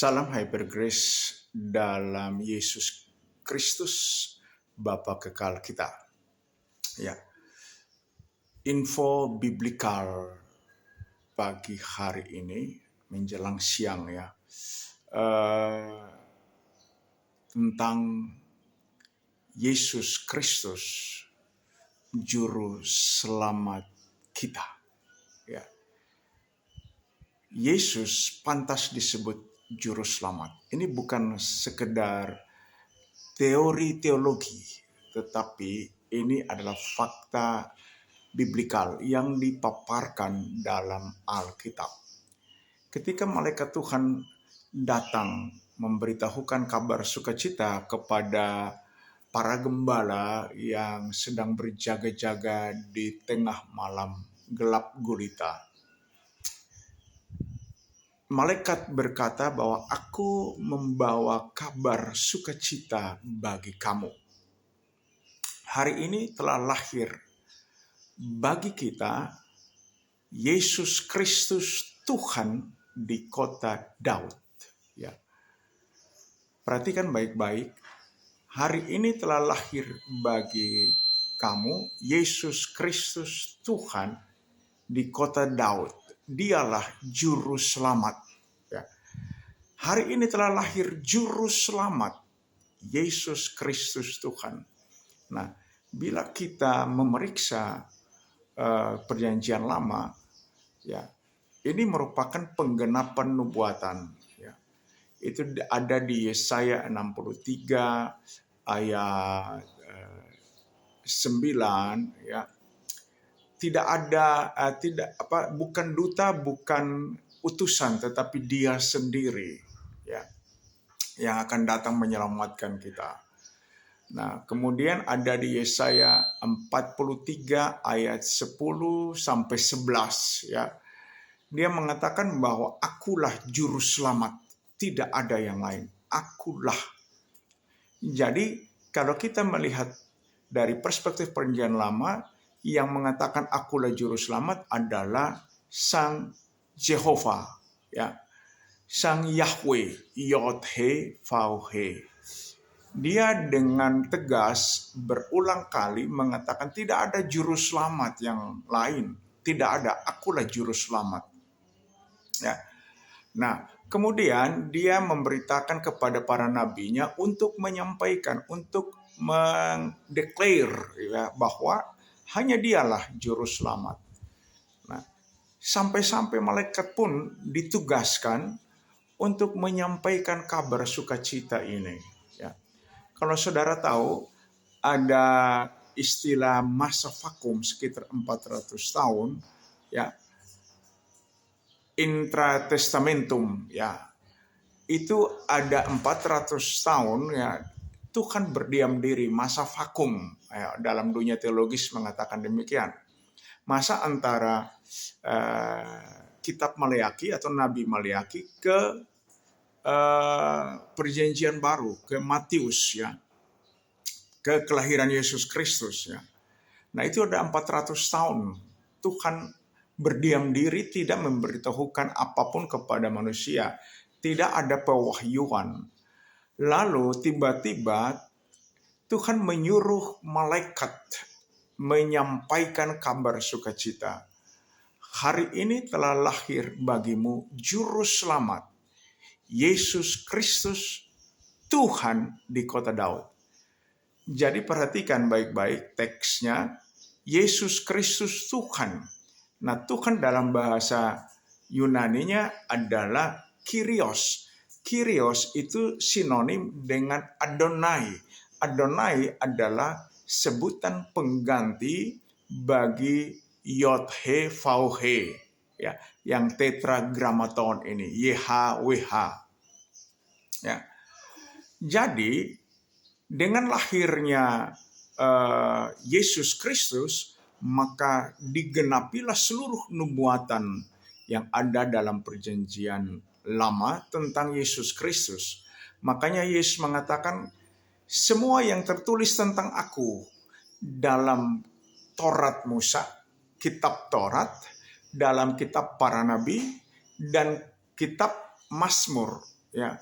Salam Hyper Grace dalam Yesus Kristus, Bapa kekal kita. Ya, info biblikal pagi hari ini menjelang siang ya, tentang Yesus Kristus, Juru Selamat kita. Ya, Yesus pantas disebut Juru Selamat. Ini bukan sekedar teori teologi, tetapi ini adalah fakta biblikal yang dipaparkan dalam Alkitab. Ketika malaikat Tuhan datang memberitahukan kabar sukacita kepada para gembala yang sedang berjaga-jaga di tengah malam gelap gulita, malaikat berkata bahwa aku membawa kabar sukacita bagi kamu. Hari ini telah lahir bagi kita Yesus Kristus Tuhan di kota Daud. Ya. Perhatikan baik-baik. Hari ini telah lahir bagi kamu Yesus Kristus Tuhan di kota Daud. Dialah juru selamat. Ya. Hari ini telah lahir juru selamat, Yesus Kristus Tuhan. Nah, bila kita memeriksa perjanjian lama, ya, ini merupakan penggenapan nubuatan. Ya. Itu ada di Yesaya 63 ayat 9, ya. Tidak ada bukan duta, bukan utusan, tetapi Dia sendiri, ya, yang akan datang menyelamatkan kita. Nah, kemudian ada di Yesaya 43 ayat 10 sampai 11, ya. Dia mengatakan bahwa akulah juru selamat, tidak ada yang lain. Akulah. Jadi, kalau kita melihat dari perspektif perjanjian lama, yang mengatakan akulah juru selamat adalah Sang Jehovah, ya. Sang Yahweh, Yod-He, Vav-He. Dia dengan tegas berulang kali mengatakan tidak ada juru selamat yang lain. Tidak ada, akulah juru selamat. Ya. Nah, kemudian dia memberitakan kepada para nabinya untuk menyampaikan, untuk mendeklar, ya, bahwa hanya Dialah juru selamat. Nah, sampai-sampai malaikat pun ditugaskan untuk menyampaikan kabar sukacita ini. Ya. Kalau saudara tahu, ada istilah masa vakum sekitar 400 tahun, ya, intratestamentum, ya. Itu ada 400 tahun, ya, Tuhan berdiam diri, masa vakum, ya, dalam dunia teologis mengatakan demikian. Masa antara kitab Maleaki atau Nabi Maleaki ke perjanjian baru, ke Matius, ya, ke kelahiran Yesus Kristus, ya. Nah, itu ada 400 tahun Tuhan berdiam diri, tidak memberitahukan apapun kepada manusia, tidak ada pewahyuan. Lalu tiba-tiba Tuhan menyuruh malaikat menyampaikan kabar sukacita. Hari ini telah lahir bagimu juru selamat, Yesus Kristus Tuhan di kota Daud. Jadi perhatikan baik-baik teksnya, Yesus Kristus Tuhan. Nah, Tuhan dalam bahasa Yunaninya adalah Kyrios. Kyrios itu sinonim dengan Adonai. Adonai adalah sebutan pengganti bagi Yod-He, Vav-He, ya, yang tetragrammaton ini, YHWH. Ya. Jadi dengan lahirnya Yesus Kristus, maka digenapilah seluruh nubuatan yang ada dalam perjanjian lama tentang Yesus Kristus. Makanya Yesus mengatakan, semua yang tertulis tentang aku dalam Taurat Musa, kitab Taurat, dalam kitab para nabi, dan kitab Mazmur, Ya,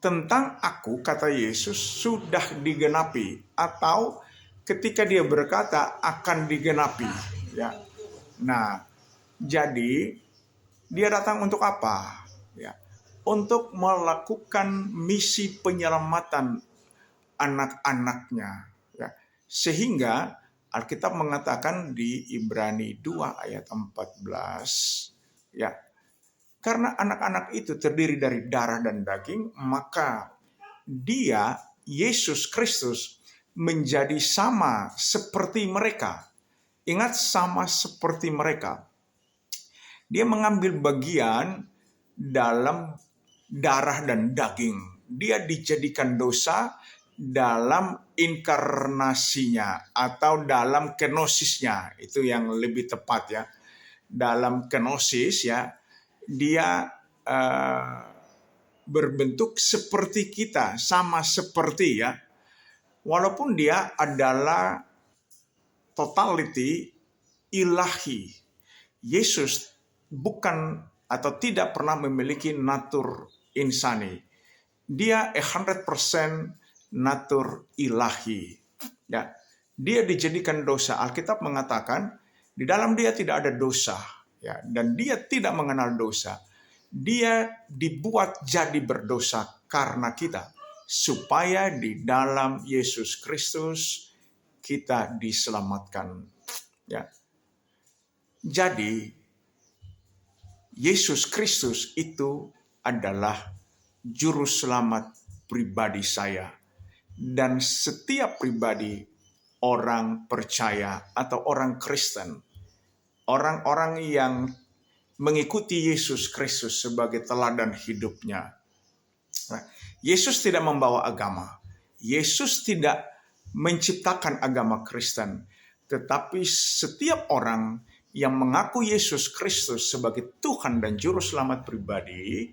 tentang aku, kata Yesus, sudah digenapi, atau ketika dia berkata akan digenapi. Ya, nah, jadi dia datang untuk apa? Ya, untuk melakukan misi penyelamatan anak-anaknya. Ya, sehingga Alkitab mengatakan di Ibrani 2 ayat 14, ya, karena anak-anak itu terdiri dari darah dan daging, maka dia, Yesus Kristus, menjadi sama seperti mereka. Ingat, sama seperti mereka. Dia mengambil bagian dalam darah dan daging. Dia dijadikan dosa dalam inkarnasinya atau dalam kenosisnya. Itu yang lebih tepat ya. Dalam kenosis ya, dia berbentuk seperti kita, sama seperti ya. Walaupun dia adalah totality ilahi. Yesus bukan atau tidak pernah memiliki natur insani. Dia 100% natur ilahi. Ya. Dia dijadikan dosa. Alkitab mengatakan di dalam dia tidak ada dosa, ya, dan dia tidak mengenal dosa. Dia dibuat jadi berdosa karena kita, supaya di dalam Yesus Kristus kita diselamatkan. Ya. Jadi Yesus Kristus itu adalah juru selamat pribadi saya, dan setiap pribadi orang percaya atau orang Kristen, orang-orang yang mengikuti Yesus Kristus sebagai teladan hidupnya. Nah, Yesus tidak membawa agama. Yesus tidak menciptakan agama Kristen. Tetapi setiap orang yang mengaku Yesus Kristus sebagai Tuhan dan Juru Selamat pribadi,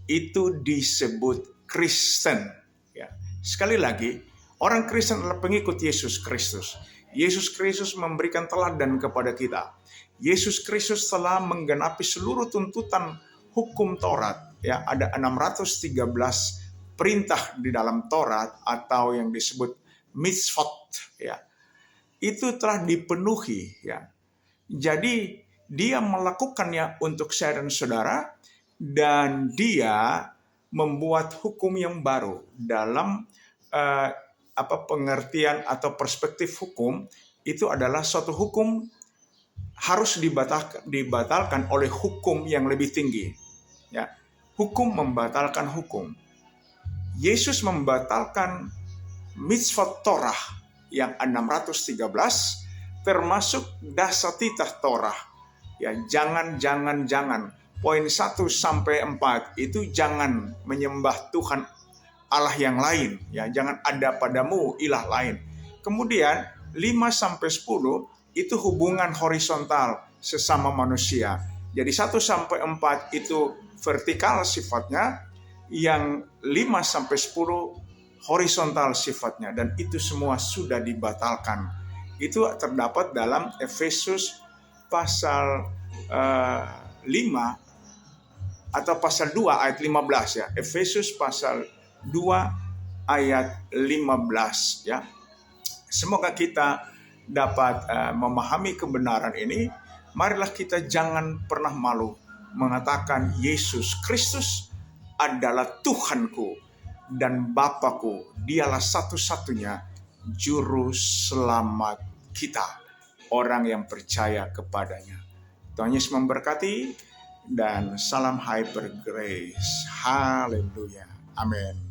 itu disebut Kristen. Ya. Sekali lagi, orang Kristen adalah pengikut Yesus Kristus. Yesus Kristus memberikan teladan kepada kita. Yesus Kristus telah menggenapi seluruh tuntutan hukum Taurat. Ya, ada 613 perintah di dalam Taurat atau yang disebut mitzvot. Ya, itu telah dipenuhi. Ya, jadi dia melakukannya untuk saya dan saudara, dan dia membuat hukum yang baru dalam pengertian atau perspektif hukum. Itu adalah suatu hukum harus dibatalkan oleh hukum yang lebih tinggi. Ya, hukum membatalkan hukum. Yesus membatalkan mitzvot Torah yang 613, termasuk dasatitah Torah. Ya, jangan. Poin 1 sampai 4 itu jangan menyembah Tuhan Allah yang lain. Ya, jangan ada padamu ilah lain. Kemudian 5 sampai 10 itu hubungan horizontal sesama manusia. Jadi 1 sampai 4 itu vertikal sifatnya, yang 5 sampai 10 horizontal sifatnya, dan itu semua sudah dibatalkan. Itu terdapat dalam Efesus pasal 5 atau pasal 2 ayat 15 ya. Efesus pasal 2 ayat 15 ya. Semoga kita dapat memahami kebenaran ini. Marilah kita jangan pernah malu mengatakan Yesus Kristus adalah Tuhanku dan Bapakku. Dialah satu-satunya juru selamat kita, orang yang percaya kepadanya. Tuhan Yesus memberkati, dan salam hyper grace. Haleluya. Amin.